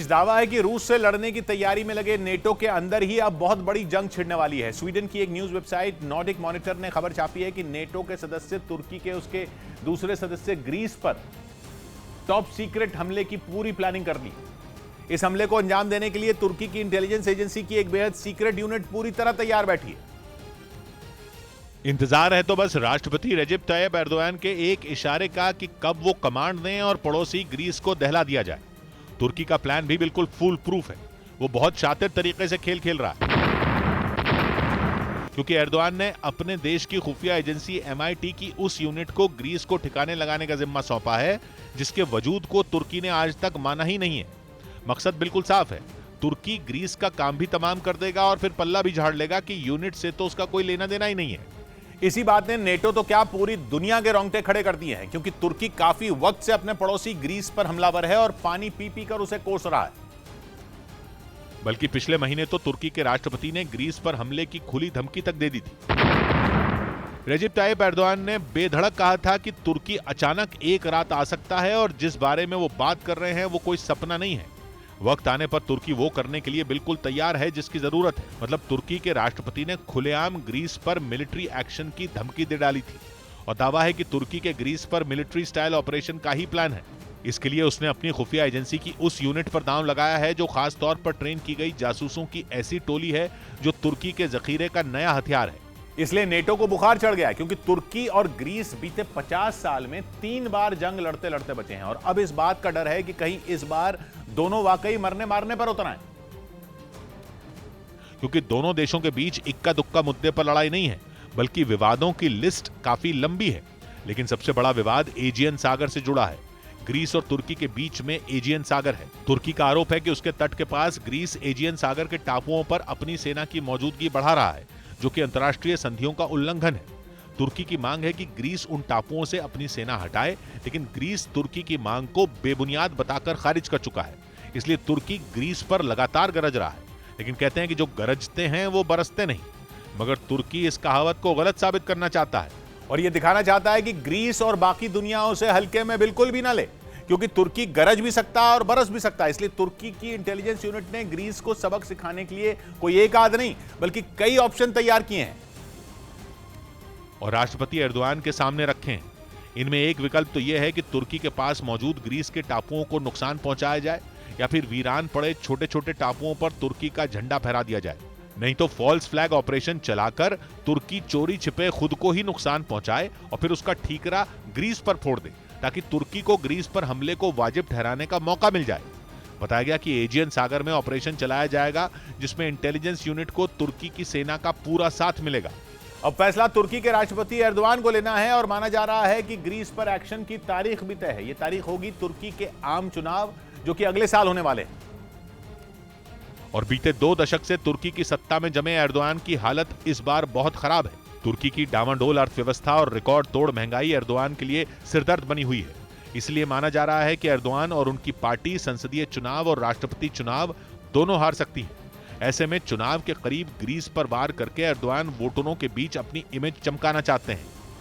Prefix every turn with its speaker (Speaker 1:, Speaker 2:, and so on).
Speaker 1: दावा है कि रूस से लड़ने की तैयारी में लगे नेटो के अंदर ही अब बहुत बड़ी जंग छिड़ने वाली है। स्वीडन की एक न्यूज वेबसाइट नॉर्डिक मॉनिटर ने खबर छापी है कि नेटो के सदस्य तुर्की के उसके दूसरे सदस्य ग्रीस पर टॉप सीक्रेट हमले की पूरी प्लानिंग कर ली। इस हमले को अंजाम देने के लिए तुर्की की इंटेलिजेंस एजेंसी की एक बेहद सीक्रेट यूनिट पूरी तरह तैयार बैठी है।
Speaker 2: इंतजार है तो बस राष्ट्रपति रेजेप तायिप एर्दोगान के एक इशारे का कि कब वो कमांड दें और पड़ोसी ग्रीस को दहला दिया जाए। तुर्की का प्लान भी बिल्कुल फुल प्रूफ है। वो बहुत शातिर तरीके से खेल खेल रहा है, क्योंकि एर्दोगान ने अपने देश की खुफिया एजेंसी MI6 की उस यूनिट को ग्रीस को ठिकाने लगाने का जिम्मा सौंपा है, जिसके वजूद को तुर्की ने आज तक माना ही नहीं है। मकसद बिल्कुल साफ है, तुर्की ग्रीस का काम भी तमाम कर देगा और फिर पल्ला भी झाड़ लेगा कि यूनिट से तो उसका कोई लेना देना ही नहीं है।
Speaker 1: इसी बात ने नेटो तो क्या पूरी दुनिया के रोंगटे खड़े कर दिए हैं, क्योंकि तुर्की काफी वक्त से अपने पड़ोसी ग्रीस पर हमलावर है और पानी पी पी कर उसे कोस रहा है।
Speaker 2: बल्कि पिछले महीने तो तुर्की के राष्ट्रपति ने ग्रीस पर हमले की खुली धमकी तक दे दी थी। रेजेप तायिप एर्दोगान ने बेधड़क कहा था कि तुर्की अचानक एक रात आ सकता है और जिस बारे में वो बात कर रहे हैं वो कोई सपना नहीं है। वक्त आने पर तुर्की वो करने के लिए बिल्कुल तैयार है जिसकी जरूरत है। मतलब तुर्की के राष्ट्रपति ने खुलेआम ग्रीस पर मिलिट्री एक्शन की धमकी दे डाली थी और दावा है कि तुर्की के ग्रीस पर मिलिट्री स्टाइल ऑपरेशन का ही प्लान है। इसके लिए उसने अपनी खुफिया एजेंसी की उस यूनिट पर दांव लगाया है जो खास तौर पर ट्रेन की गई जासूसों की ऐसी टोली है जो तुर्की के जखीरे का नया हथियार है।
Speaker 1: इसलिए नेटो को बुखार चढ़ गया, क्योंकि तुर्की और ग्रीस बीते 50 साल में 3 बार जंग लड़ते लड़ते बचे हैं और अब इस बात का डर है कि कहीं इस बार दोनों वाकई मरने मारने पर उतर आए।
Speaker 2: क्योंकि दोनों देशों के बीच इक्का दुक्का मुद्दे पर लड़ाई नहीं है, बल्कि विवादों की लिस्ट काफी लंबी है। लेकिन सबसे बड़ा विवाद एजियन सागर से जुड़ा है। ग्रीस और तुर्की के बीच में एजियन सागर है। तुर्की का आरोप है कि उसके तट के पास ग्रीस एजियन सागर के टापुओं पर अपनी सेना की मौजूदगी बढ़ा रहा है, जो कि अंतर्राष्ट्रीय संधियों का उल्लंघन है। तुर्की की मांग है कि ग्रीस उन टापुओं से अपनी सेना हटाए, लेकिन ग्रीस तुर्की की मांग को बेबुनियाद बताकर खारिज कर चुका है। इसलिए तुर्की ग्रीस पर लगातार गरज रहा है, लेकिन कहते हैं कि जो गरजते हैं वो बरसते नहीं। मगर तुर्की इस कहावत को गलत साबित करना चाहता है
Speaker 1: और यह दिखाना चाहता है कि ग्रीस और बाकी दुनिया उसे हल्के में बिल्कुल भी ना ले, क्योंकि तुर्की गरज भी सकता है और बरस भी सकता है। इसलिए तुर्की की इंटेलिजेंस यूनिट ने ग्रीस को सबक सिखाने के लिए कोई एक आध नहीं बल्कि कई ऑप्शन तैयार किए हैं
Speaker 2: और राष्ट्रपति एर्दोगान के सामने रखे हैं। इनमें एक विकल्प तो यह है कि तुर्की के पास मौजूद ग्रीस के टापुओं को नुकसान पहुंचाया जाए, या फिर वीरान पड़े छोटे छोटे टापुओं पर तुर्की का झंडा फहरा दिया जाए। नहीं तो फॉल्स फ्लैग ऑपरेशन चलाकर तुर्की चोरी छिपे खुद को ही नुकसान पहुंचाए और फिर उसका ठीकरा ग्रीस पर फोड़ दे, ताकि तुर्की को ग्रीस पर हमले को वाजिब ठहराने का मौका मिल जाए। बताया गया कि एजियन सागर में ऑपरेशन चलाया जाएगा, जिसमें इंटेलिजेंस यूनिट को तुर्की की सेना का पूरा साथ मिलेगा।
Speaker 1: अब फैसला तुर्की के राष्ट्रपति एर्दोगान को लेना है और माना जा रहा है कि ग्रीस पर एक्शन की तारीख भी तय है। यह तारीख होगी तुर्की के आम चुनाव, जो कि अगले साल होने वाले हैं।
Speaker 2: और बीते 2 दशक से तुर्की की सत्ता में जमे एर्दोगान की हालत इस बार बहुत खराब है। तुर्की की डामाडोल अर्थव्यवस्था और रिकॉर्ड तोड़ महंगाई एर्दोगान के लिए सिरदर्द बनी हुई है। इसलिए माना जा रहा है कि एर्दोगान और उनकी पार्टी संसदीय चुनाव और राष्ट्रपति चुनाव दोनों हार सकती है। ऐसे में चुनाव के करीब ग्रीस पर वार करके एर्दोगान वोटरों के बीच अपनी इमेज चमकाना चाहते हैं।